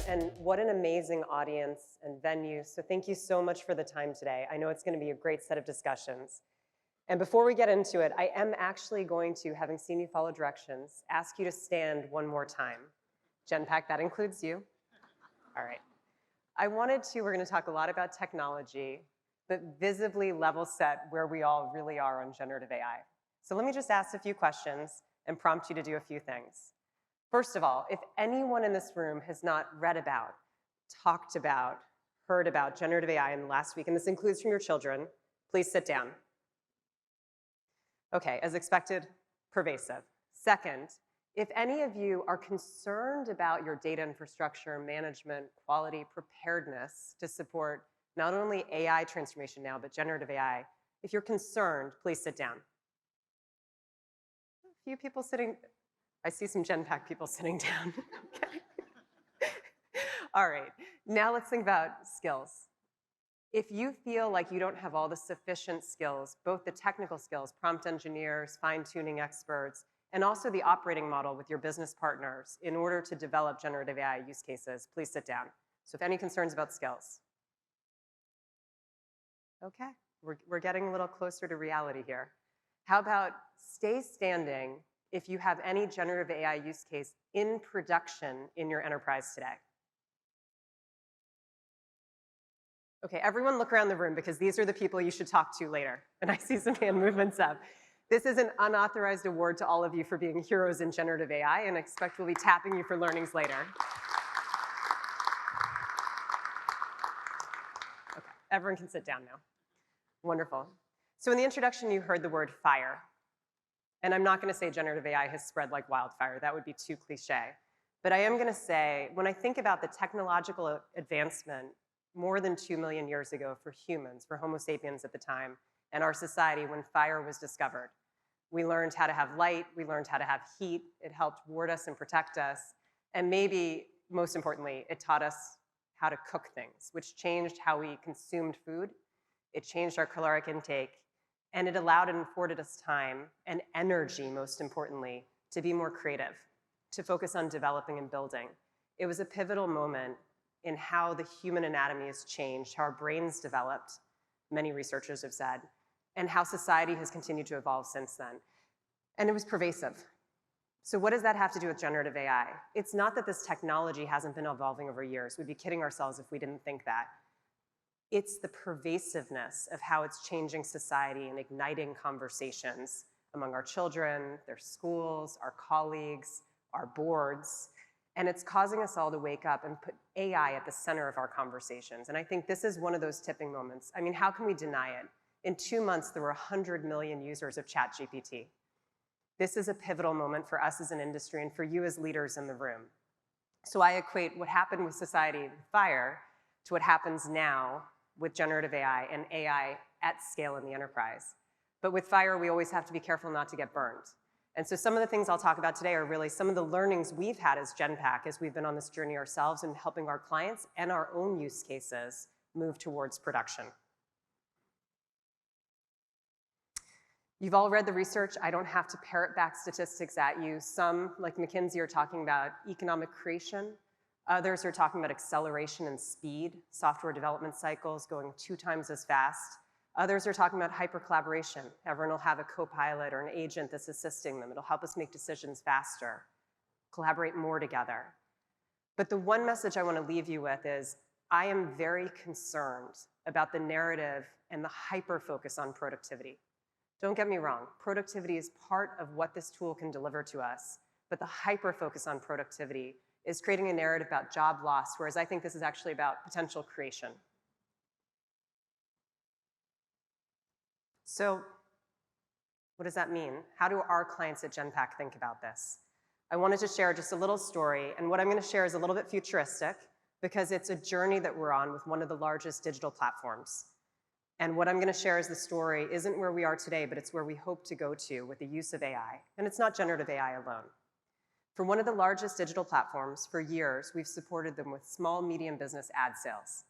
and what an amazing audience and venue. So thank you so much for the time today. I know it's going to be a great set of discussions. And before we get into it, I am actually going to, having seen you follow directions, ask you to stand one more time. Genpact, that includes you. All right. We're going to talk a lot about technology, but visibly level set where we all really are on generative AI. So let me just ask a few questions and prompt you to do a few things. First of all, if anyone in this room has not read about, talked about, heard about generative AI in the last week, and this includes from your children, please sit down. Okay, as expected, pervasive. Second, if any of you are concerned about your data infrastructure, management, quality, preparedness to support not only AI transformation now, but generative AI, if you're concerned, please sit down. A few people sitting, I see some Genpact people sitting down. Okay. All right, now let's think about skills. If you feel like you don't have all the sufficient skills, both the technical skills, prompt engineers, fine-tuning experts, and also the operating model with your business partners in order to develop generative AI use cases, please sit down. So if any concerns about skills. Okay, we're getting a little closer to reality here. How about stay standing if you have any generative AI use case in production in your enterprise today? Okay, everyone look around the room because these are the people you should talk to later. And I see some hand movements up. This is an unauthorized award to all of you for being heroes in generative AI, and I expect we'll be tapping you for learnings later. Okay, everyone can sit down now. Wonderful. So in the introduction, you heard the word fire. And I'm not going to say generative AI has spread like wildfire. That would be too cliche. But I am going to say, when I think about the technological advancement more than 2 million years ago for humans, for Homo sapiens at the time, and our society when fire was discovered. We learned how to have light, we learned how to have heat, it helped ward us and protect us, and maybe, most importantly, it taught us how to cook things, which changed how we consumed food, it changed our caloric intake, and it allowed and afforded us time and energy, most importantly, to be more creative, to focus on developing and building. It was a pivotal moment in how the human anatomy has changed, how our brains developed, many researchers have said, and how society has continued to evolve since then. And it was pervasive. So what does that have to do with generative AI? It's not that this technology hasn't been evolving over years. We'd be kidding ourselves if we didn't think that. It's the pervasiveness of how it's changing society and igniting conversations among our children, their schools, our colleagues, our boards. And it's causing us all to wake up and put AI at the center of our conversations. And I think this is one of those tipping moments. I mean, how can we deny it? In 2 months, there were 100 million users of ChatGPT. This is a pivotal moment for us as an industry and for you as leaders in the room. So I equate what happened with society with fire to what happens now with generative AI and AI at scale in the enterprise. But with fire, we always have to be careful not to get burned. And so some of the things I'll talk about today are really some of the learnings we've had as Genpact as we've been on this journey ourselves and helping our clients and our own use cases move towards production. You've all read the research. I don't have to parrot back statistics at you. Some, like McKinsey, are talking about economic creation. Others are talking about acceleration and speed, software development cycles going 2 times as fast. Others are talking about hyper-collaboration. Everyone will have a co-pilot or an agent that's assisting them. It'll help us make decisions faster, collaborate more together. But the one message I want to leave you with is I am very concerned about the narrative and the hyper-focus on productivity. Don't get me wrong, productivity is part of what this tool can deliver to us, but the hyper-focus on productivity is creating a narrative about job loss, whereas I think this is actually about potential creation. So what does that mean? How do our clients at Genpact think about this? I wanted to share just a little story, and what I'm going to share is a little bit futuristic because it's a journey that we're on with one of the largest digital platforms. And what I'm going to share as the story isn't where we are today, but it's where we hope to go to with the use of AI. And it's not generative AI alone. For one of the largest digital platforms, for years, we've supported them with small, medium business ad sales.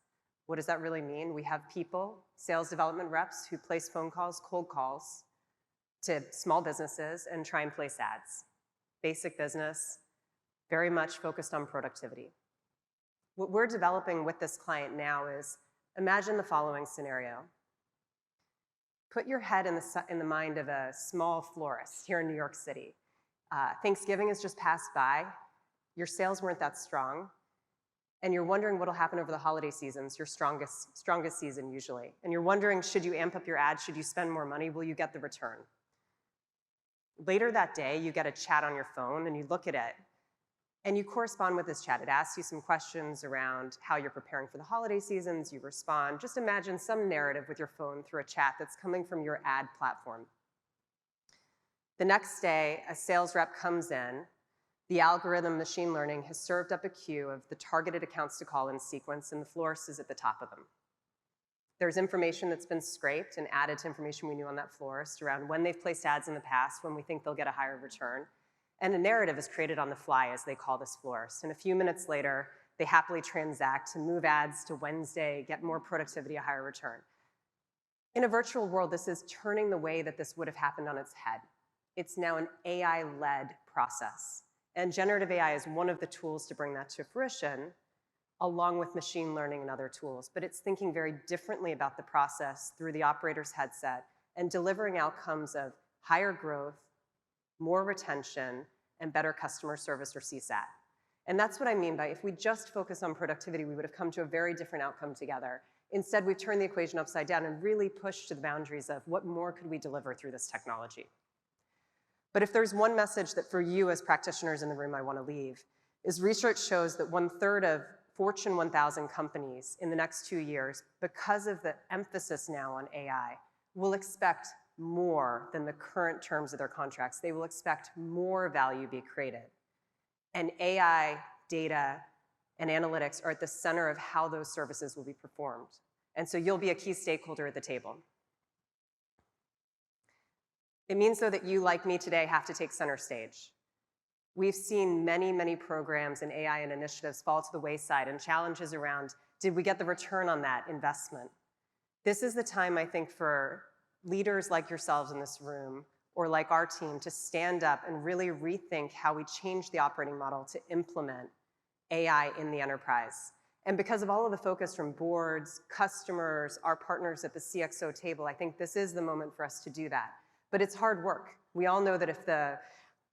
What does that really mean? We have people, sales development reps, who place phone calls, cold calls to small businesses and try and place ads. Basic business, very much focused on productivity. What we're developing with this client now is, imagine the following scenario. Put your head in the mind of a small florist here in New York City. Thanksgiving has just passed by. Your sales weren't that strong. And you're wondering what'll happen over the holiday seasons, your strongest season usually. And you're wondering, should you amp up your ad? Should you spend more money? Will you get the return? Later that day, you get a chat on your phone and you look at it and you correspond with this chat. It asks you some questions around how you're preparing for the holiday seasons. You respond. Just imagine some narrative with your phone through a chat that's coming from your ad platform. The next day, a sales rep comes in. The algorithm, machine learning, has served up a queue of the targeted accounts to call in sequence, and the florist is at the top of them. There's information that's been scraped and added to information we knew on that florist around when they've placed ads in the past, when we think they'll get a higher return. And a narrative is created on the fly as they call this florist. And a few minutes later, they happily transact to move ads to Wednesday, get more productivity, a higher return. In a virtual world, this is turning the way that this would have happened on its head. It's now an AI-led process. And generative AI is one of the tools to bring that to fruition, along with machine learning and other tools. But it's thinking very differently about the process through the operator's headset and delivering outcomes of higher growth, more retention, and better customer service or CSAT. And that's what I mean by if we just focus on productivity, we would have come to a very different outcome together. Instead, we've turned the equation upside down and really pushed to the boundaries of what more could we deliver through this technology. But if there's one message that for you as practitioners in the room I want to leave, is research shows that 1/3 of Fortune 1000 companies in the next 2 years, because of the emphasis now on AI, will expect more than the current terms of their contracts. They will expect more value be created. And AI, data, and analytics are at the center of how those services will be performed. And so you'll be a key stakeholder at the table. It means, though, that you, like me today, have to take center stage. We've seen many, many programs and AI and initiatives fall to the wayside and challenges around, did we get the return on that investment? This is the time, I think, for leaders like yourselves in this room or like our team to stand up and really rethink how we change the operating model to implement AI in the enterprise. And because of all of the focus from boards, customers, our partners at the CXO table, I think this is the moment for us to do that. But it's hard work. We all know that if the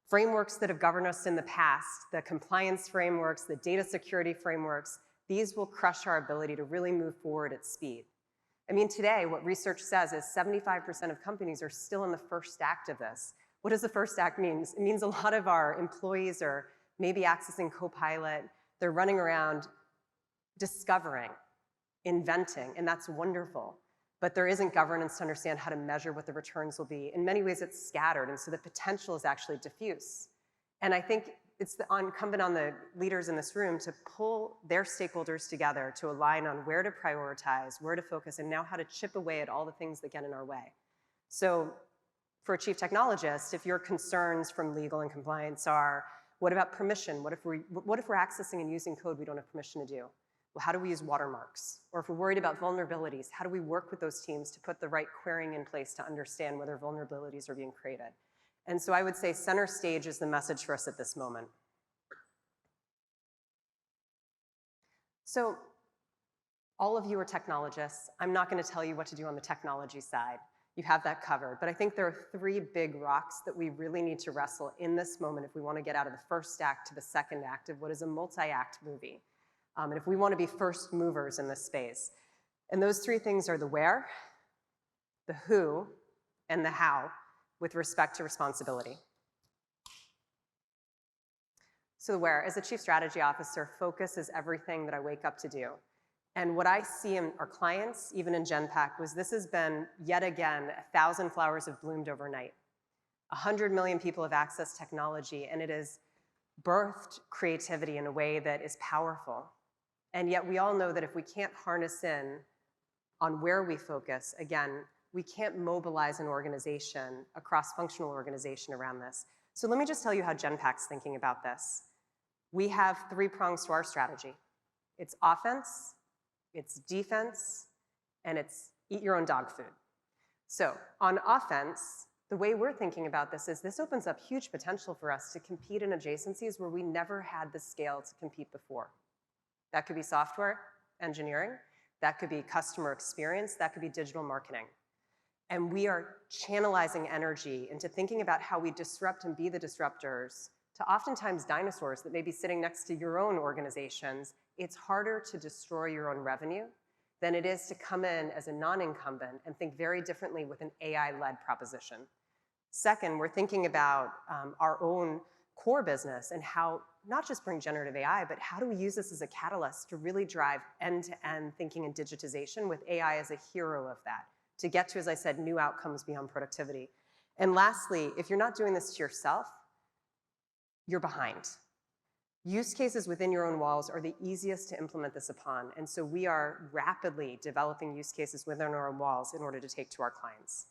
frameworks that have governed us in the past, the compliance frameworks, the data security frameworks, these will crush our ability to really move forward at speed. I mean, today, what research says is 75% of companies are still in the first act of this. What does the first act mean? It means a lot of our employees are maybe accessing Copilot. They're running around discovering, inventing, and that's wonderful. But there isn't governance to understand how to measure what the returns will be. In many ways, it's scattered, and so the potential is actually diffuse. And I think it's incumbent on the leaders in this room to pull their stakeholders together to align on where to prioritize, where to focus, and now how to chip away at all the things that get in our way. So for a chief technologist, if your concerns from legal and compliance are, what about permission? What if we're accessing and using code we don't have permission to do? Well, how do we use watermarks? Or if we're worried about vulnerabilities, how do we work with those teams to put the right querying in place to understand whether vulnerabilities are being created? And so I would say center stage is the message for us at this moment. So all of you are technologists. I'm not going to tell you what to do on the technology side. You have that covered. But I think there are 3 big rocks that we really need to wrestle in this moment if we want to get out of the first act to the second act of what is a multi-act movie. And if we want to be first movers in this space. And those 3 things are the where, the who, and the how with respect to responsibility. So the where, as a chief strategy officer, focus is everything that I wake up to do. And what I see in our clients, even in Genpact, was this has been, yet again, 1,000 flowers have bloomed overnight. 100 million people have accessed technology, and it has birthed creativity in a way that is powerful. And yet we all know that if we can't harness in on where we focus, again, we can't mobilize an organization, a cross-functional organization around this. So let me just tell you how Genpact's thinking about this. We have 3 prongs to our strategy. It's offense, it's defense, and it's eat your own dog food. So on offense, the way we're thinking about this is this opens up huge potential for us to compete in adjacencies where we never had the scale to compete before. That could be software engineering. That could be customer experience. That could be digital marketing. And we are channelizing energy into thinking about how we disrupt and be the disruptors to oftentimes dinosaurs that may be sitting next to your own organizations. It's harder to destroy your own revenue than it is to come in as a non-incumbent and think very differently with an AI-led proposition. Second, we're thinking about our own core business and how not just bring generative AI, but how do we use this as a catalyst to really drive end-to-end thinking and digitization with AI as a hero of that, to get to, as I said, new outcomes beyond productivity. And lastly, if you're not doing this to yourself, you're behind. Use cases within your own walls are the easiest to implement this upon, and so we are rapidly developing use cases within our own walls in order to take to our clients.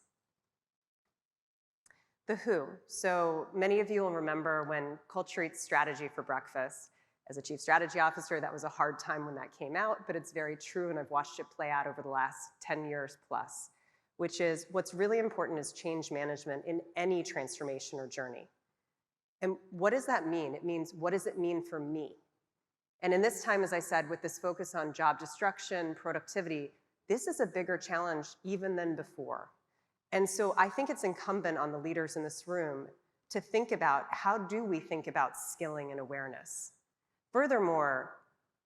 The who. So many of you will remember when culture eats strategy for breakfast. As a chief strategy officer, that was a hard time when that came out, but it's very true, and I've watched it play out over the last 10 years plus, which is what's really important is change management in any transformation or journey. And what does that mean? It means, what does it mean for me? And in this time, as I said, with this focus on job destruction, productivity, this is a bigger challenge even than before. And so I think it's incumbent on the leaders in this room to think about how do we think about skilling and awareness. Furthermore,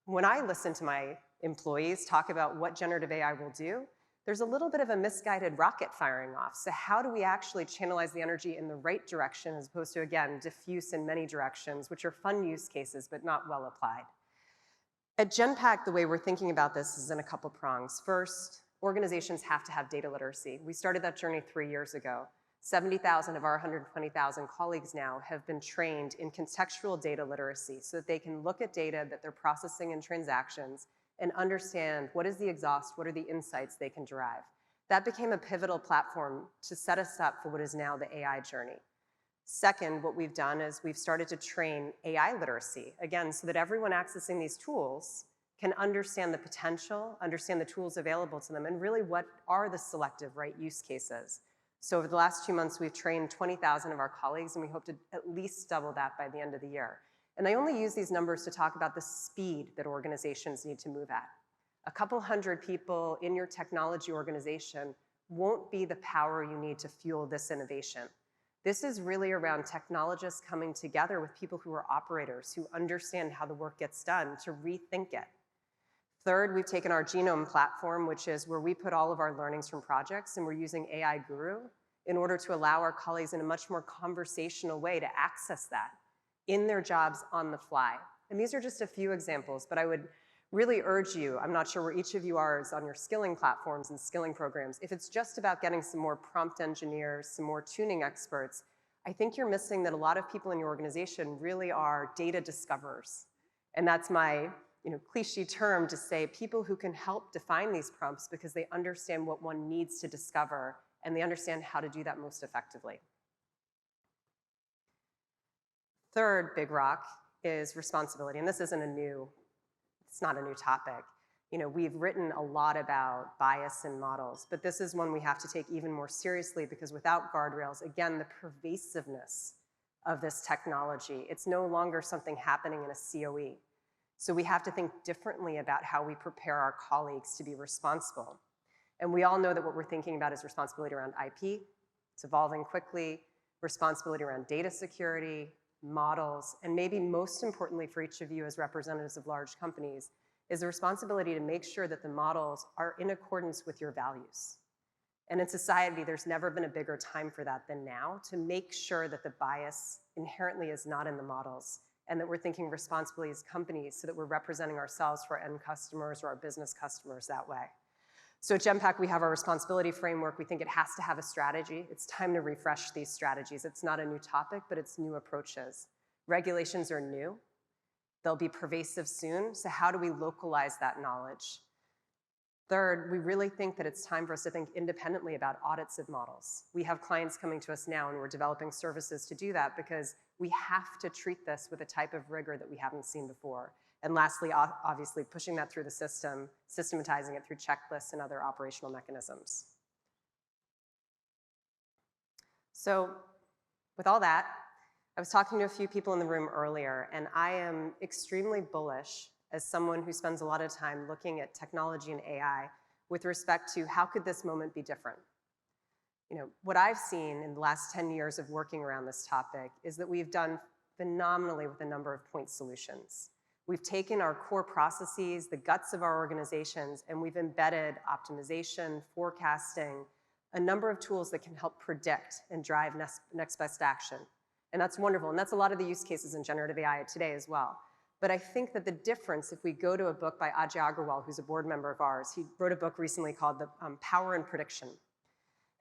when I listen to my employees talk about what generative AI will do, there's a little bit of a misguided rocket firing off. So how do we actually channelize the energy in the right direction as opposed to, again, diffuse in many directions, which are fun use cases, but not well applied? At Genpact, the way we're thinking about this is in a couple prongs. First, organizations have to have data literacy. We started that journey 3 years ago. 70,000 of our 120,000 colleagues now have been trained in contextual data literacy so that they can look at data that they're processing in transactions and understand what is the exhaust, what are the insights they can derive. That became a pivotal platform to set us up for what is now the AI journey. Second, what we've done is we've started to train AI literacy, again, so that everyone accessing these tools can understand the potential, understand the tools available to them, and really what are the selective right use cases. So over the last 2 months, we've trained 20,000 of our colleagues, and we hope to at least double that by the end of the year. And I only use these numbers to talk about the speed that organizations need to move at. A couple hundred people in your technology organization won't be the power you need to fuel this innovation. This is really around technologists coming together with people who are operators, who understand how the work gets done, to rethink it. Third, we've taken our Genome platform, which is where we put all of our learnings from projects, and we're using AI Guru in order to allow our colleagues in a much more conversational way to access that in their jobs on the fly. And these are just a few examples, but I would really urge you, I'm not sure where each of you are on your skilling platforms and skilling programs, if it's just about getting some more prompt engineers, some more tuning experts, I think you're missing that a lot of people in your organization really are data discoverers. And that's my cliche term to say people who can help define these prompts because they understand what one needs to discover and they understand how to do that most effectively. Third big rock is responsibility, and this isn't it's not a new topic. We've written a lot about bias in models, but this is one we have to take even more seriously because without guardrails, again, the pervasiveness of this technology, it's no longer something happening in a COE. So we have to think differently about how we prepare our colleagues to be responsible. And we all know that what we're thinking about is responsibility around IP. It's evolving quickly, responsibility around data security, models, and maybe most importantly for each of you as representatives of large companies is the responsibility to make sure that the models are in accordance with your values. And in society, there's never been a bigger time for that than now, to make sure that the bias inherently is not in the models and that we're thinking responsibly as companies so that we're representing ourselves for our end customers or our business customers that way. So at Genpact, we have our responsibility framework. We think it has to have a strategy. It's time to refresh these strategies. It's not a new topic, but it's new approaches. Regulations are new. They'll be pervasive soon. So how do we localize that knowledge? Third, we really think that it's time for us to think independently about audits of models. We have clients coming to us now, and we're developing services to do that because we have to treat this with a type of rigor that we haven't seen before. And lastly, obviously, pushing that through the system, systematizing it through checklists and other operational mechanisms. So with all that, I was talking to a few people in the room earlier, and I am extremely bullish as someone who spends a lot of time looking at technology and AI with respect to how could this moment be different. What I've seen in the last 10 years of working around this topic is that we've done phenomenally with a number of point solutions. We've taken our core processes, the guts of our organizations, and we've embedded optimization, forecasting, a number of tools that can help predict and drive next best action. And that's wonderful, and that's a lot of the use cases in generative AI today as well. But I think that the difference, if we go to a book by Ajay Agrawal, who's a board member of ours, he wrote a book recently called The Power in Prediction.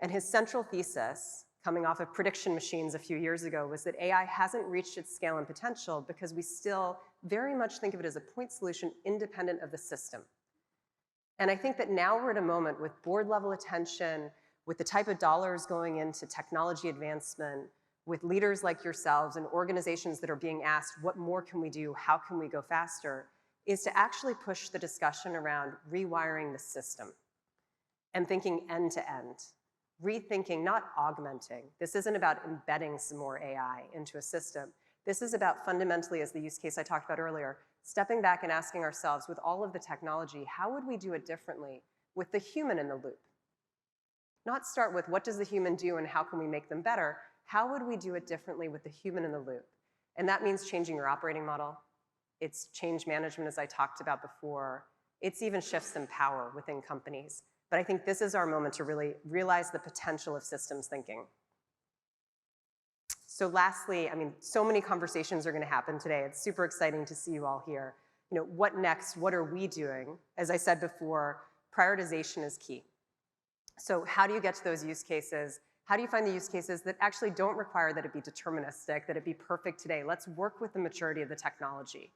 And his central thesis, coming off of prediction machines a few years ago, was that AI hasn't reached its scale and potential because we still very much think of it as a point solution independent of the system. And I think that now we're at a moment with board level attention, with the type of dollars going into technology advancement, with leaders like yourselves and organizations that are being asked, what more can we do? How can we go faster? Is to actually push the discussion around rewiring the system and thinking end to end. Rethinking, not augmenting. This isn't about embedding some more AI into a system. This is about fundamentally, as the use case I talked about earlier, stepping back and asking ourselves, with all of the technology, how would we do it differently with the human in the loop? Not start with what does the human do and how can we make them better? How would we do it differently with the human in the loop? And that means changing your operating model. It's change management, as I talked about before. It's even shifts in power within companies. But I think this is our moment to really realize the potential of systems thinking. So lastly, so many conversations are going to happen today. It's super exciting to see you all here. What next? What are we doing? As I said before, prioritization is key. So how do you get to those use cases? How do you find the use cases that actually don't require that it be deterministic, that it be perfect today? Let's work with the maturity of the technology.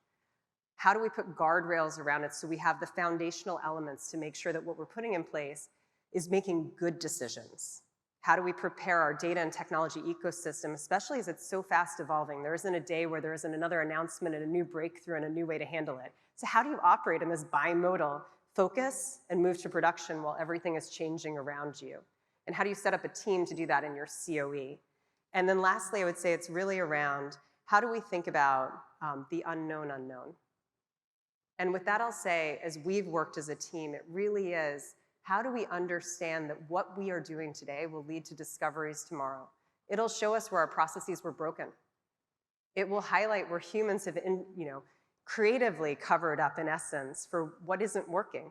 How do we put guardrails around it so we have the foundational elements to make sure that what we're putting in place is making good decisions? How do we prepare our data and technology ecosystem, especially as it's so fast evolving? There isn't a day where there isn't another announcement and a new breakthrough and a new way to handle it. So how do you operate in this bimodal focus and move to production while everything is changing around you? And how do you set up a team to do that in your COE? And then lastly, I would say it's really around how do we think about the unknown unknown? And with that, I'll say, as we've worked as a team, it really is, how do we understand that what we are doing today will lead to discoveries tomorrow? It'll show us where our processes were broken. It will highlight where humans have creatively covered up, in essence, for what isn't working.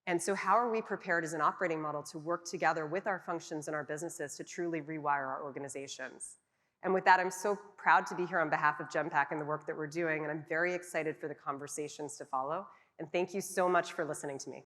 And so how are we prepared as an operating model to work together with our functions and our businesses to truly rewire our organizations? And with that, I'm so proud to be here on behalf of Genpact and the work that we're doing, and I'm very excited for the conversations to follow. And thank you so much for listening to me.